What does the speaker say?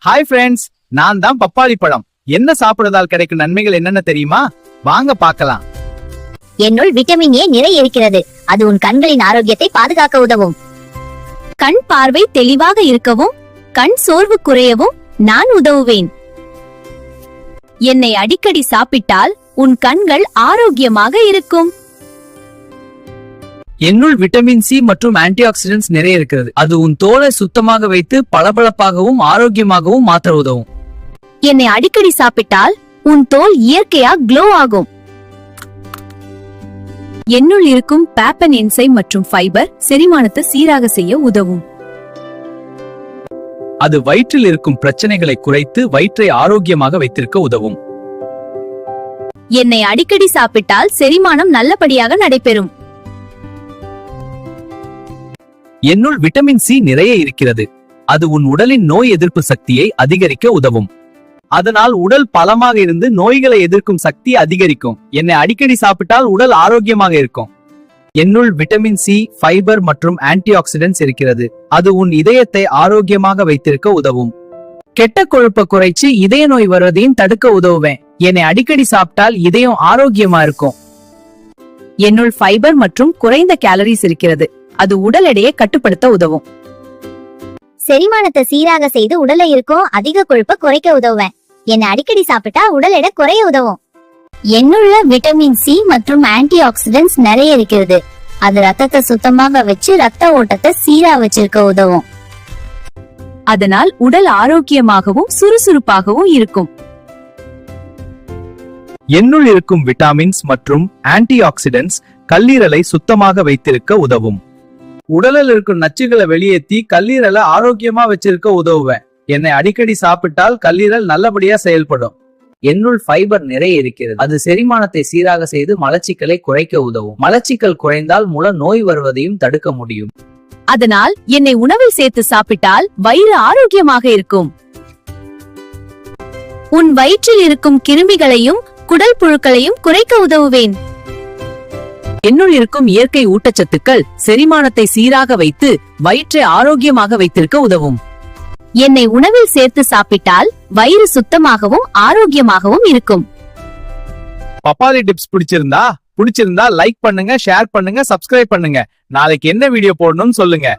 Hi friends, நான் தான் பப்பாளி பழம். என்ன சாப்பிடுறதால் கிடைக்கும் நன்மைகள் என்னென்ன தெரியுமா? வாங்க பார்க்கலாம். என்னுள் விட்டமின் ஏ நிறைய இருக்கிறது. அது உன் கண்களின் ஆரோக்கியத்தை பாதுகாக்க உதவும். கண் பார்வை தெளிவாக இருக்கவும், கண் சோர்வு குறையவும் நான் உதவுவேன். என்னை அடிக்கடி சாப்பிட்டால் உன் கண்கள் ஆரோக்கியமாக இருக்கும். என்னுள் விட்டமின் சி மற்றும் ஆன்டி ஆக்சிடென்ட்ஸ் நிறைய இருக்கிறது. அது உன் தோலை சுத்தமாக வைத்து பளபளப்பாகவும் ஆரோக்கியமாகவும் மாற்ற உதவும். என்னை அடிக்கடி சாப்பிட்டால் உன் தோல் இயற்கையா க்ளோ ஆகும். என்னுள் இருக்கும் பேப்பன் என்சைம் மற்றும் ஃபைபர் செரிமானத்தை சீராக செய்ய உதவும். அது வயிற்றில் இருக்கும் பிரச்சனைகளை குறைத்து வயிற்றை ஆரோக்கியமாக வைத்திருக்க உதவும். என்னை அடிக்கடி சாப்பிட்டால் செரிமானம் நல்லபடியாக நடைபெறும். என்னுள் விட்டமின் சி நிறைய இருக்கிறது. அது உன் உடலின் நோய் எதிர்ப்பு சக்தியை அதிகரிக்க உதவும். அதனால் உடல் பலமாக இருந்து நோய்களை எதிர்க்கும் சக்தி அதிகரிக்கும். என்னை அடிக்கடி சாப்பிட்டால் உடல் ஆரோக்கியமாக இருக்கும். என்னுள் விட்டமின் சி, ஃபைபர் மற்றும் ஆன்டி ஆக்சிடென்ட்ஸ் இருக்கிறது. அது உன் இதயத்தை ஆரோக்கியமாக வைத்திருக்க உதவும். கெட்ட கொழுப்பை குறைச்சு இதய நோய் வருவதையும் தடுக்க உதவுவேன். என்னை அடிக்கடி சாப்பிட்டால் இதயம் ஆரோக்கியமா இருக்கும். என்னுள் ஃபைபர் மற்றும் குறைந்த கேலரிஸ் இருக்கிறது. அது உடல் எடையை கட்டுப்படுத்த உதவும். செரிமானத்தை சீராக செய்து உடல்ல இருக்கும் அதிக கொழுப்பை குறைக்க உதவுவேன். என்னை அடிக்கடி சாப்பிட்டா உடல் எடை குறைய உதவும். என்னுள்ள விட்டமின் சி மற்றும் ஆன்டி ஆக்சிடென்ட்ஸ் நிறைய இருக்கிறது. அது ரத்தத்தை சுத்தமாக வச்சு ரத்த ஓட்டத்தை சீரா வச்சிருக்க உதவும். அதனால் உடல் ஆரோக்கியமாகவும் சுறுசுறுப்பாகவும் இருக்கும். என்னுள் இருக்கும் விட்டமின்ஸ் மற்றும் ஆன்டி ஆக்சிடென்ட்ஸ் கல்லீரலை சுத்தமாக வைத்திருக்க உதவும். உடலில் இருக்கும் நச்சுகளை வெளியேற்றி கல்லீரலை ஆரோக்கியமா வச்சிருக்க உதவுவேன். என்னை அடிக்கடி சாப்பிட்டால் கல்லீரல் நல்லபடியா செயல்படும். என்னுள் ஃபைபர் நிறைய இருக்கிறது. அது செரிமானத்தை சீராக செய்து மலச்சிக்கலை குறைக்க உதவும். மலச்சிக்கல் குறைந்தால் மூலம் நோய் வருவதையும் தடுக்க முடியும். அதனால் என்னை உணவில் சேர்த்து சாப்பிட்டால் வயிறு ஆரோக்கியமாக இருக்கும். உன் வயிற்றில் இருக்கும் கிருமிகளையும் குடல் புழுக்களையும் குறைக்க உதவுவேன். என்னுள் இருக்கும் இயற்கை ஊட்டச்சத்துக்கள் செரிமானத்தை சீராக வைத்து வயிற்றை ஆரோக்கியமாக வைத்திருக்க உதவும். என்னை உணவில் சேர்த்து சாப்பிட்டால் வயிறு சுத்தமாகவும் ஆரோக்கியமாகவும் இருக்கும். பப்பாளி டிப்ஸ் பிடிச்சிருந்தா லைக் பண்ணுங்க, ஷேர் பண்ணுங்க, சப்ஸ்கிரைப் பண்ணுங்க. நாளைக்கு என்ன வீடியோ போடணும்னு சொல்லுங்க.